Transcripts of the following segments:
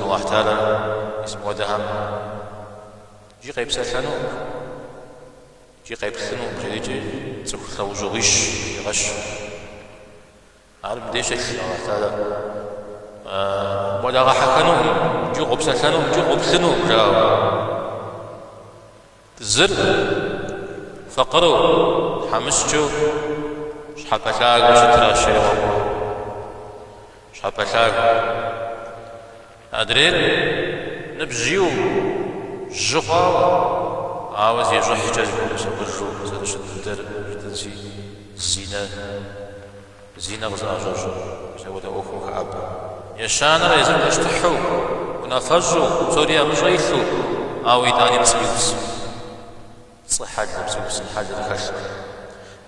الله تعالى اسمه دهم جي قيب سلسانو جي قيب سلسانو جي تسوخ وزوغيش يغش عارف ديش الله تعالى ولا راح كانوا جي قيب سلسانو جي قيب سلسانو جاو الزر فقروا حمسجو شحال بلاك وشترا الشيء شحال بلاك أدري نبجيو جغا عاوز يجرح حجاجكم سبجو سدر تنسي زينة غزا جوجو سوى أخوك أب يشانا يزم يشتحو ونفجو سوريا مجيثو أو يداني مسيوس صحة مسيوس حاجة الخشب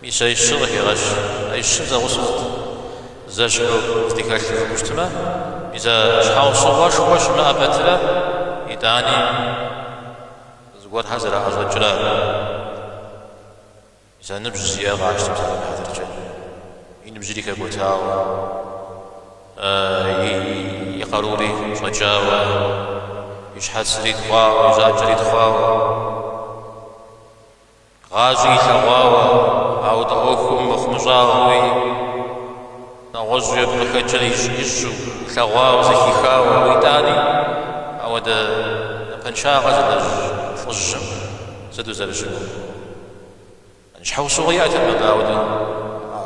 مش أي الشرح يغش أي الشبزة غصوت زاشرو افتكاش في المجتمع إذا شحاو صواش وش ما أبتلا يداني زوار هزر هزر جلال إذا نبج زياغة عشت مثلا هذا الرجال ينبج لك قوتاو يقروري رجاوة يشحد سريد خواو يزاد جريد خواو غازي ثواوة أو تأوكم مخمجاوي نغزو يبقى كجل يجو ثواوة زكي خاوة ويداني أو دا نبنشاغة زدج فجم زدو زلجم نشحو صغيات المباودة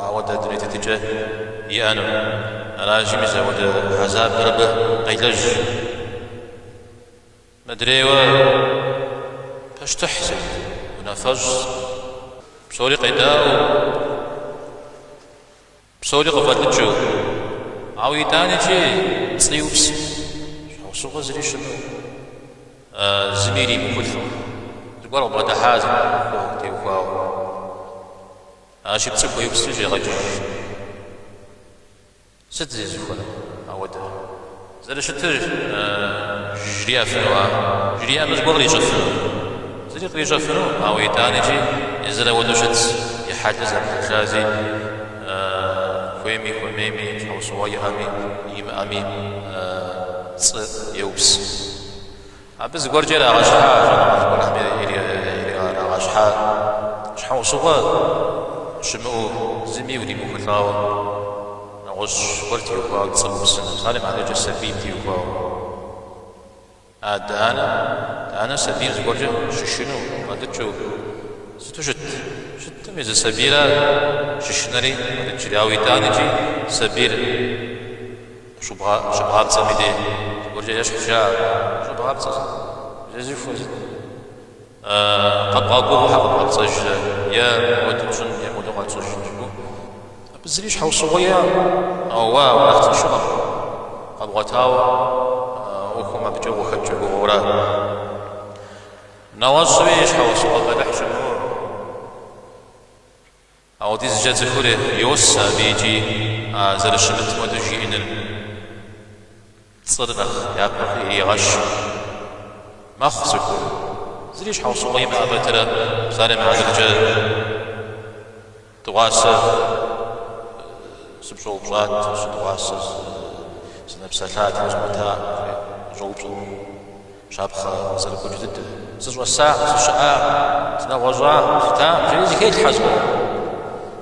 أو دا دنيا تتجاه يانو أنا جميزة ودا عذاب ربه قيلج مدريوة باش تحسن ونفج بسوري قيداو بسوري قفلتجو أو يداني جي تصيوبس شو صغة زري شنو زميلي بكل تقول بغدا حازم تيوكاو أشي بتسكو يبسجي غجو ست زي زخنا أود زل شتر جريا فنوا جريا مزبور لي شفنو زي قري شفنو أو يداني جي يزل ودوشت يحاجز الحجازي خويمي شو صواي أمي يوبس أبز غرجة عشها جنا رحمة إلي عشها شحو صوا شمو زمي ودي مخلاو نغش قرتي وقاو تصبو السنة صالم على جس سبيبتي وقاو أنا سبيل زغرجة ششنو ما تجو ستو شت ميز سبيلا ششنري ما تجرياوي تانجي سبيل شبهات سميدي زغرجة يشحشا شبهات جزي فوزي قد قاقوه حق صج يا ودوشن يا ودوغات صج بزريش حو صغيا أو واو أختي شغل قد غتاو وكما بجو خجو غورا نواصبيش حو صغيا بحجمو أو ديز جات خوري يوسا بيجي زر الشمت ودجي إن تصدق يا بخي غش مخزكو زريش حو صغيا ما أبتلا سالم هذا الرجال تواسى سبشو بجات سدواسس سنبسلات وزمتاء جوبسو شابخة زرقو جدد سجوا الساعة سشعاع سنوجع ختام جريزي كي تحزمو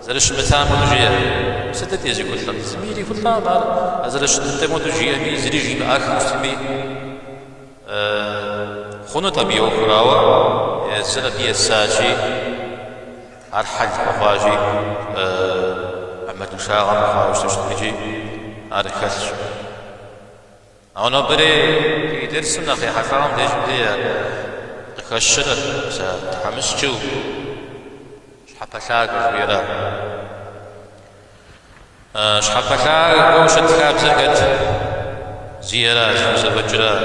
زرش متام ودجيه ستة يزي كل زميلي كل مال زرش متام ودجيه مي زريجي بآخر مسلمي خونو تبيو كراوة سنة الساجي أرحل أخواجي أحمد شاغم خاوش تشتري على كسر أنا بري يدرسنا في حفاهم ديش بديا كشر سحمس جو شحبشاق ويرا شحبشاق وش تخاب زرقت زيارة سبجرا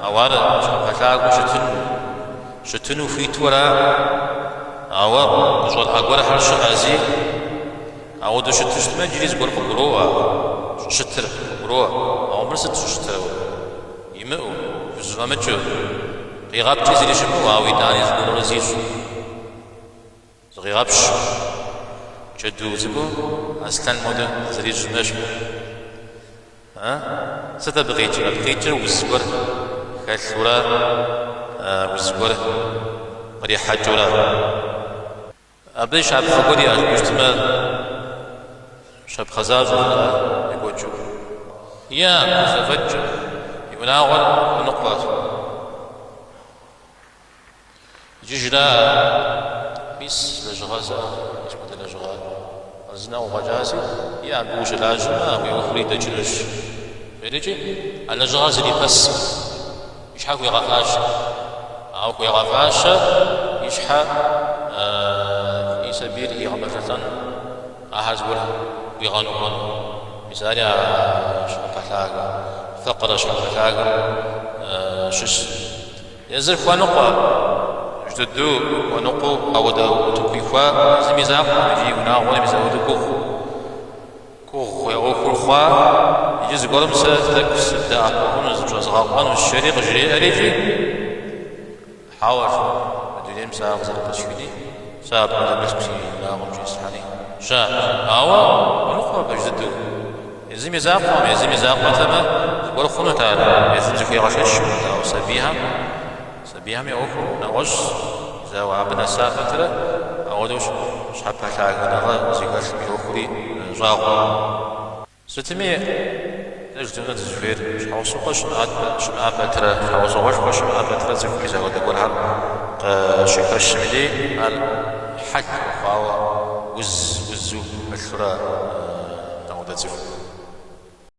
أوارا شحبشاق وش شتنو في تورا أو جوال أقول حرش عزي أو ده شتشت ما جريز قرب قروة شتر قروة أو مرست شتر يمئو جزء ما جو غياب تزيد شمو أو يداني زبون رزيز غيابش جدو زبو أصلاً مودة زريج نشمو ستة بقيتر وزور كالثورة وزور مريحة جورا أبدي شعب خبري أجمع شعب خزاز يقولوا يا متفجر يناول ونقبات ججلا بيس لجغازة اسمه لجغاز أزنا وغجازي يا بوش لاجنا ويوخري دجنش فيرجي على جغاز اللي بس يشحق ويغفاش أو ويغفاش يشحق يسبير يغمرة أحد ولا ويغانون مثال شحق ثقل شحق شش يزرف ونقى جددو ونقو أو دو تكويفا زميزاق يجي وناغ مزاود كوخ ويغوكو الخوا يجيز قولم سلك سدا ونز جوزغاقان والشريق جري أريجي حاول مدينة مساق زرق تشكيدي ساب على مسكسي ناغم جيس حالي شا أوا ونقو بجددو يزميزاق مثلا ورخونة تعالى يزمزك يغشش أو سبيها ميوكو نغش إذا وعبنا سافترة أودوش شحب حلاقنا زيكاش ميوكوري راغو ستمي تجدنا تزفير شحوصوقا شمعا باترة شحوصوقا شمعا باترة زيكو ميزا ودقولها شكاش مدي الحج وخاوة وزو الثرى نعود تزفير